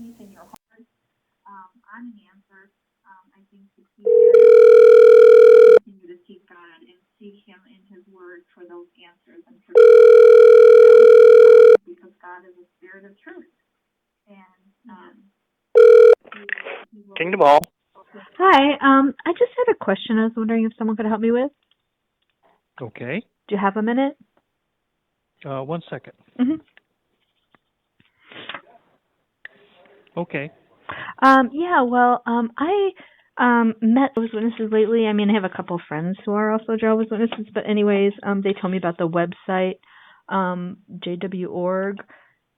peace in your heart on an answer. I think the key is to continue to seek God and seek Him in His Word for those answers and for because God is a spirit of truth. And he will Kingdom All. Hi, I just had a question I was wondering if someone could help me with. Okay. Do you have a minute? 1 second. Mm-hmm. Okay. I met Jehovah's Witnesses lately. I mean, I have a couple friends who are also Jehovah's Witnesses, but anyways, they told me about the website, JW.org.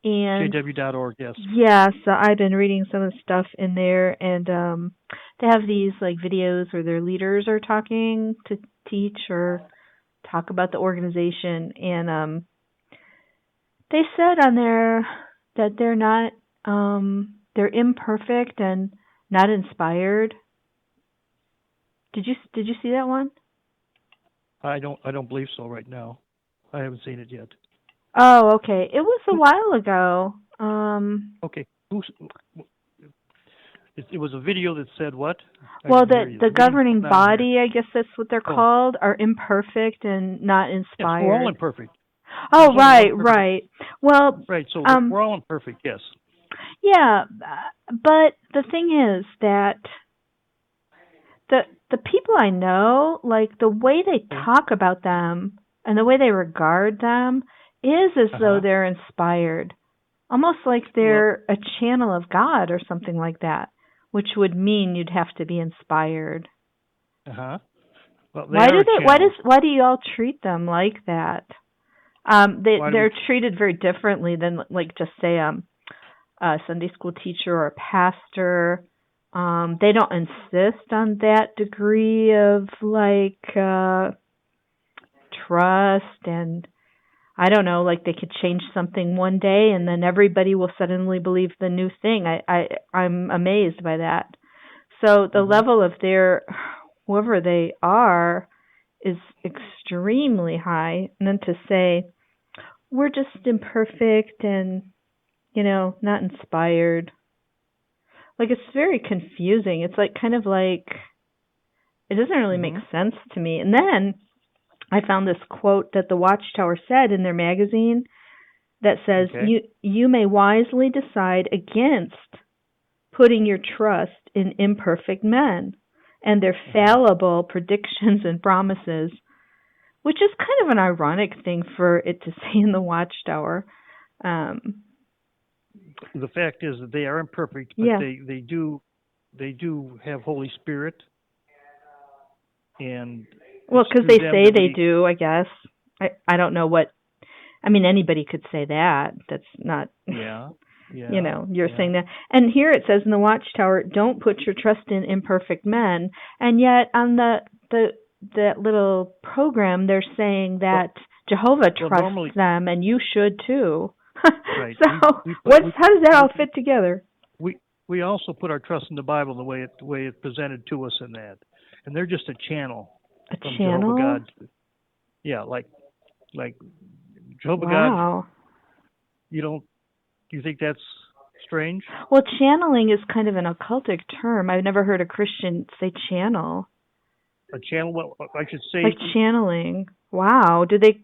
And JW.org, yes. Yeah, so I've been reading some of the stuff in there, and they have these like videos where their leaders are talking to teach or talk about the organization, and they said on there that they're not, they're imperfect and not inspired. Did you see that one? I don't believe so right now. I haven't seen it yet. Oh, okay. It was a while ago. Okay. It was a video that said what? Well, the governing body, I guess that's what they're called, are imperfect and not inspired. Yes, we're all imperfect. Oh, right. Well, right. So we're all imperfect. Yes. Yeah, but the thing is that the people I know, like the way they talk about them and the way they regard them is as though they're inspired, almost like they're a channel of God or something like that, which would mean you'd have to be inspired. Well, why do you all treat them like that? They're treated very differently than like just say a Sunday school teacher or a pastor. They don't insist on that degree of like trust, and I don't know, like they could change something one day and then everybody will suddenly believe the new thing. I'm amazed by that. So the level of whoever they are is extremely high. And then to say, we're just imperfect and, not inspired. Like, it's very confusing. It's like kind of like, it doesn't really make sense to me. And then I found this quote that the Watchtower said in their magazine that says, you may wisely decide against putting your trust in imperfect men and their fallible predictions and promises, which is kind of an ironic thing for it to say in the Watchtower. The fact is that they are imperfect, but they do have Holy Spirit, and because they say they do, I guess. I don't know what. I mean, anybody could say that. That's not. You're saying that. And here it says in the Watchtower, don't put your trust in imperfect men. And yet on that little program, they're saying that Jehovah trusts them, and you should too. Right. So how does that all fit together? We also put our trust in the Bible the way it presented to us in that, and they're just a channel. From Jehovah God. Yeah, like Jehovah God. Do you think that's strange? Well, channeling is kind of an occultic term. I've never heard a Christian say channel. A channel? Well, I should say like channeling. Wow. Do they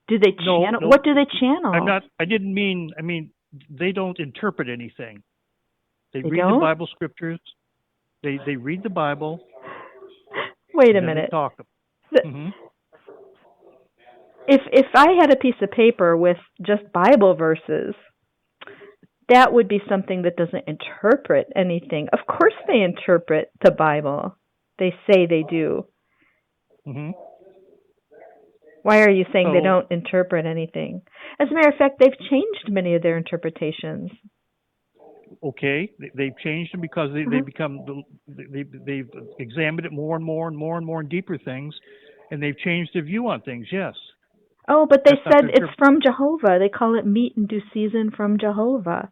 channel? No. What do they channel? I mean, they don't interpret anything. They read don't? the Bible scriptures. They read the Bible. Wait a minute. They talk. If I had a piece of paper with just Bible verses, that would be something that doesn't interpret anything. Of course they interpret the Bible. They say they do. Why are you saying they don't interpret anything? As a matter of fact, they've changed many of their interpretations. Okay, they've changed them because they become they've examined it more and more and more and more in deeper things, and they've changed their view on things. Yes. Oh, but they said it's from Jehovah. They call it meat in due season from Jehovah,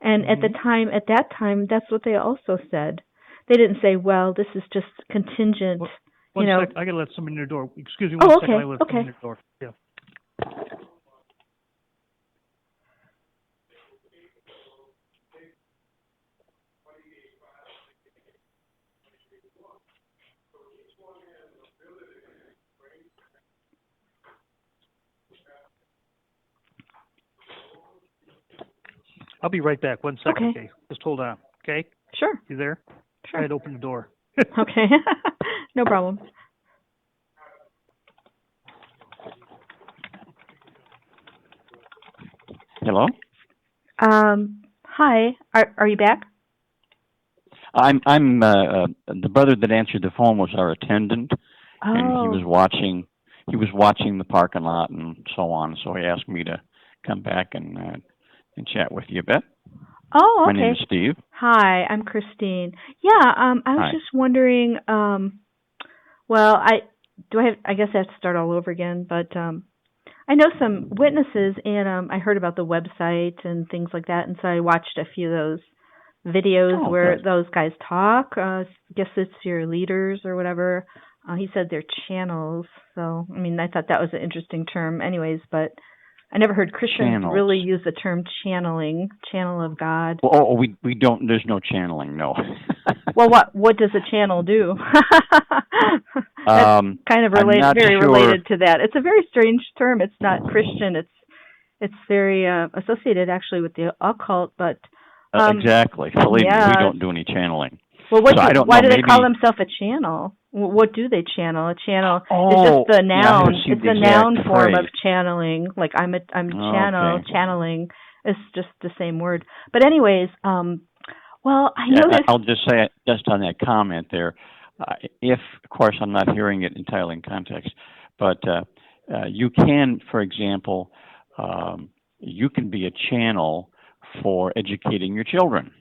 and at that time, that's what they also said. They didn't say, well, this is just contingent. One sec, I gotta let somebody in the door. Excuse me. One second, I let somebody in the door. Yeah. I'll be right back. 1 second, Okay. okay? Just hold on, okay? Sure. You there? Sure. I had to open the door. Okay. No problem. Hello? Hi. Are you back? I'm the brother that answered the phone was our attendant, and he was Oh. watching the parking lot and so on. So he asked me to come back and chat with you a bit. Oh, My okay. name is Steve. Hi, I'm Christine. Yeah, I was Hi. just wondering, well, I guess I have to start all over again, but I know some witnesses and I heard about the website and things like that, and so I watched a few of those videos Oh, where good. those guys talk. I guess it's your leaders or whatever. He said they're channels, so I mean, I thought that was an interesting term anyways, but I never heard Christians Channels. really use the term channeling, channel of God. Oh, we don't. There's no channeling. No. Well, what does a channel do? That's kind of I'm not very sure. related to that. It's a very strange term. It's not Christian. It's very associated actually with the occult, but Exactly. Believe me, we yeah. don't do any channeling. Well, So I don't why know. do they Maybe. call themselves a channel? What do they channel? A channel is Oh, just the yeah, I noun. haven't seen It's the the exact noun form of phrase. channeling. Like I'm Okay. channeling. It's just the same word. But anyways, well, I Yeah, noticed. I'll just say just on that comment there, if of course I'm not hearing it entirely in context, but you can, for example, you can be a channel for educating your children.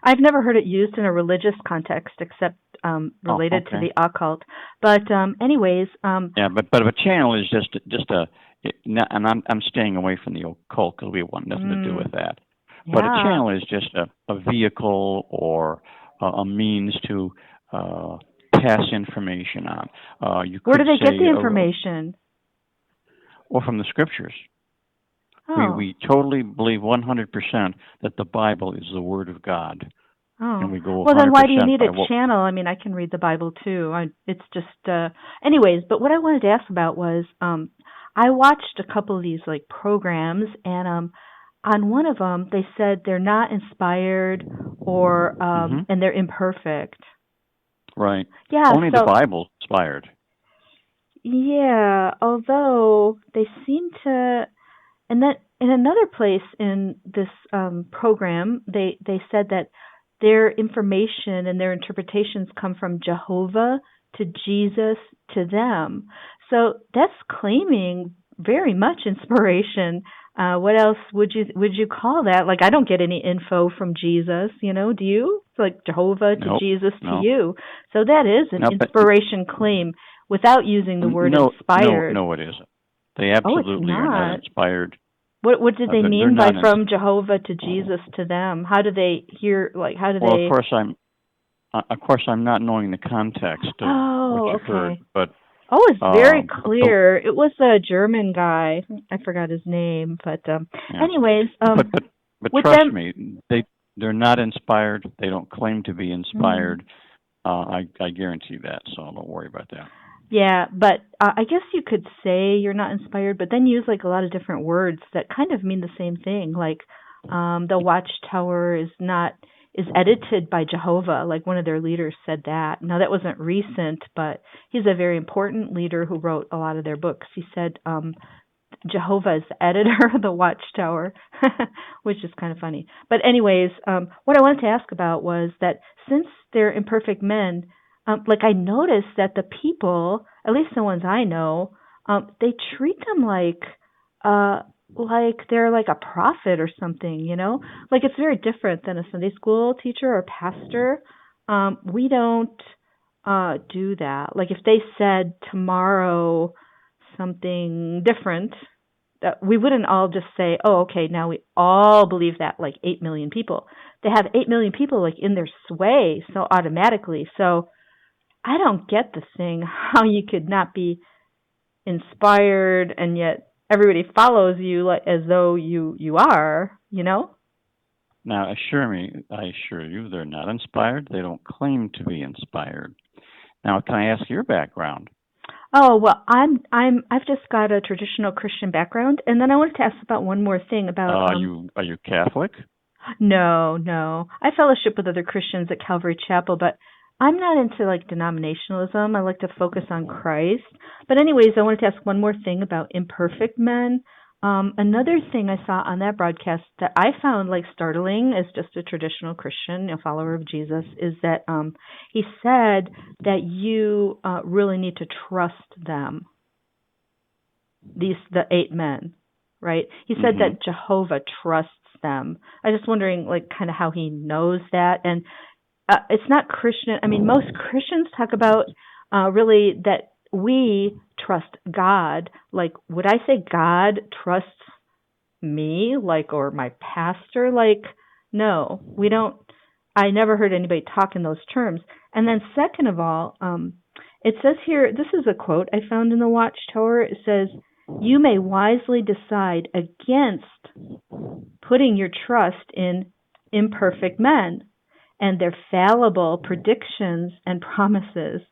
I've never heard it used in a religious context except related to Okay. the occult. But anyways, Yeah, but a channel is just a, and I'm staying away from the occult because we want nothing to do with that. But a yeah. channel is just a vehicle or a means to pass information on. You Where could do they get say, the information? or from the scriptures. Oh. We totally believe 100% that the Bible is the Word of God, Oh. and we go 100% Well, then why do you need by a what. channel? I mean, I can read the Bible too. It's just, anyways, but what I wanted to ask about was, I watched a couple of these like programs and, on one of them, they said they're not inspired or, Hmm. and they're imperfect. Right. Yeah, Only the so, Bible inspired. yeah, although they seem to, and then in another place in this program, they said that their information and their interpretations come from Jehovah to Jesus to them. So that's claiming very much inspiration. What else would you call that? Like I don't get any info from Jesus, do you? It's like Jehovah to Nope. Jesus to No. you. So that is an No. inspiration claim without using the word inspired. No, it isn't. They Oh, it's absolutely are not not. inspired. What did they They're mean by not. from Jehovah to Jesus to them? How do they hear? Like, how do Well, they? of course, I'm not knowing the context of what Oh, you heard, okay. but Oh, it's very but clear. It was a German guy. I forgot his name, but yeah. anyways, But with trust them, me, they're not inspired. They don't claim to be inspired. I guarantee that. So don't worry about that. Yeah, but I guess you could say you're not inspired, but then use like a lot of different words that kind of mean the same thing. Like the Watchtower is edited by Jehovah, like one of their leaders said that. Now that wasn't recent, but he's a very important leader who wrote a lot of their books. He said Jehovah is the editor of the Watchtower, which is kind of funny. But anyways, what I wanted to ask about was that since they're imperfect men, like I noticed that the people, at least the ones I know, they treat them like they're like a prophet or something, Like it's very different than a Sunday school teacher or pastor. We don't do that. Like if they said tomorrow something different, that we wouldn't all just say, "Oh, okay, now we all believe that." Like 8 million people, they have 8 million people like in their sway, so automatically. So I don't get the thing how you could not be inspired and yet everybody follows you like as though you are. Now, I assure you, they're not inspired. They don't claim to be inspired. Now, can I ask your background? Oh, well, I've just got a traditional Christian background, and then I wanted to ask about one more thing about, Are you Catholic? No. I fellowship with other Christians at Calvary Chapel, but I'm not into like denominationalism. I like to focus on Christ. But anyways, I wanted to ask one more thing about imperfect men. Another thing I saw on that broadcast that I found like startling as just a traditional Christian, a follower of Jesus, is that he said that you really need to trust them. The 8 men, right? He said that Jehovah trusts them. I was just wondering, like, kind of how he knows that. And it's not Christian. I mean, most Christians talk about really that we trust God. Like, would I say God trusts me, like, or my pastor? Like, no, we don't. I never heard anybody talk in those terms. And then second of all, it says here, this is a quote I found in the Watchtower. It says, "You may wisely decide against putting your trust in imperfect men and their fallible predictions and promises."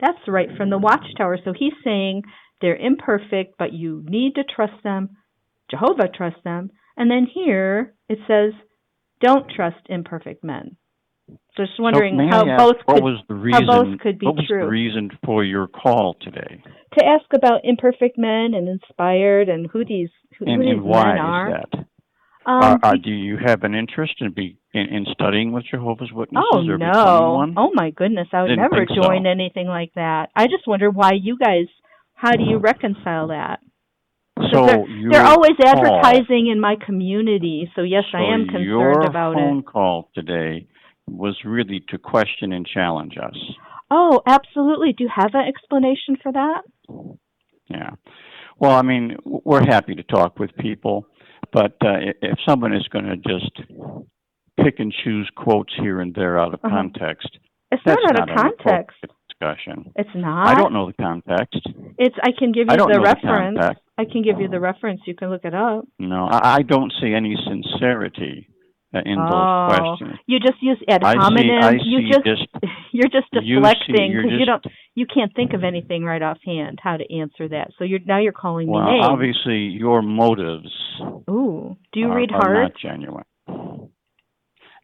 That's right from the Watchtower. So he's saying they're imperfect, but you need to trust them. Jehovah trusts them. And then here it says, don't trust imperfect men. So just wondering how both could be true. What was the reason for your call today? To ask about imperfect men and inspired and who these men are. And why is that? Do you have an interest in studying with Jehovah's Witnesses or becoming one? Oh my goodness, I would never join anything like that. I just wonder why you guys, how do you reconcile that? So they're always advertising in my community, so yes, I am concerned about it. Your phone call today was really to question and challenge us. Oh, absolutely. Do you have an explanation for that? Yeah. Well, I mean, we're happy to talk with people, but if someone is going to just pick and choose quotes here and there out of context, it's not out of context. Discussion. It's not. I don't know the context. I can give you the reference. I can give you the reference. You can look it up. No, I don't see any sincerity in those questions. You just use ad hominem. You're just deflecting because you can't think of anything right offhand how to answer that. So you're calling me names. Well, obviously your motives. Ooh, do you read are hearts? Not genuine.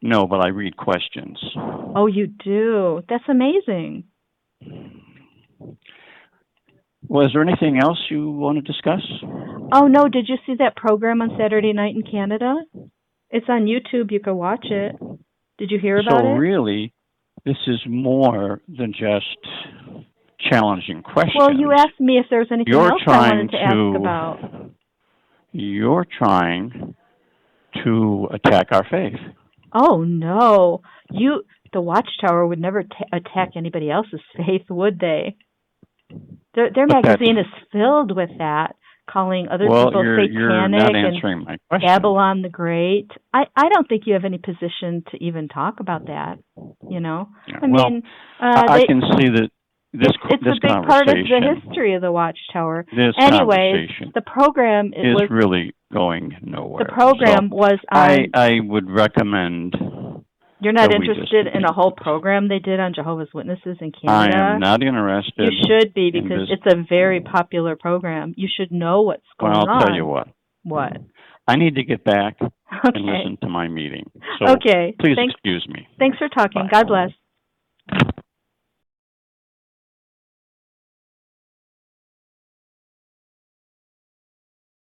No, but I read questions. Oh, you do. That's amazing. Well, is there anything else you want to discuss? Oh, no. Did you see that program on Saturday night in Canada? It's on YouTube. You can watch it. Did you hear about it? So really, this is more than just challenging questions. Well, you asked me if there was anything else I wanted to ask about. You're trying to attack our faith. Oh, no. The Watchtower would never attack anybody else's faith, would they? Their magazine is filled with that, calling other people satanic you're not answering my question. Babylon the Great. I don't think you have any position to even talk about that, you know? Yeah, I can see that this it's a big part of the history of the Watchtower. Anyways, the program is really going nowhere. The program was on... I would recommend... You're not interested in a whole program they did on Jehovah's Witnesses in Canada? I am not interested. You should be, because it's a very popular program. You should know what's going on. Well, I'll tell you what. What? I need to get back and listen to my meeting. So please excuse me. Thanks for talking. Bye. God bless.